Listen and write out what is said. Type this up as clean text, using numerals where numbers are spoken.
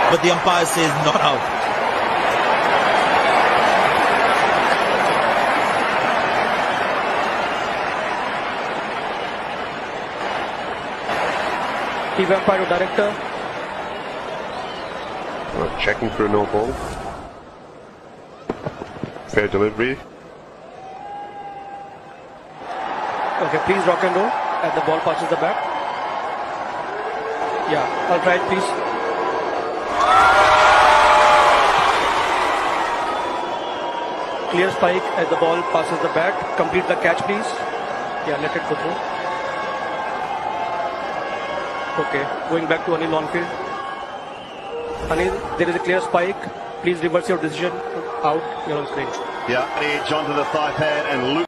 but the umpire says not out. Chief umpire or director. Checking for a no ball. Fair delivery. Okay, please rock and roll as the ball passes the bat. Yeah, all right, please. Clear spike as the ball passes the bat. Complete the catch, please. Yeah, let it go through. Okay, going back to Anil on field. Anil, there is a clear spike. Please reverse your decision. Out, you're on screen. Yeah, edge onto the thigh pad and loop.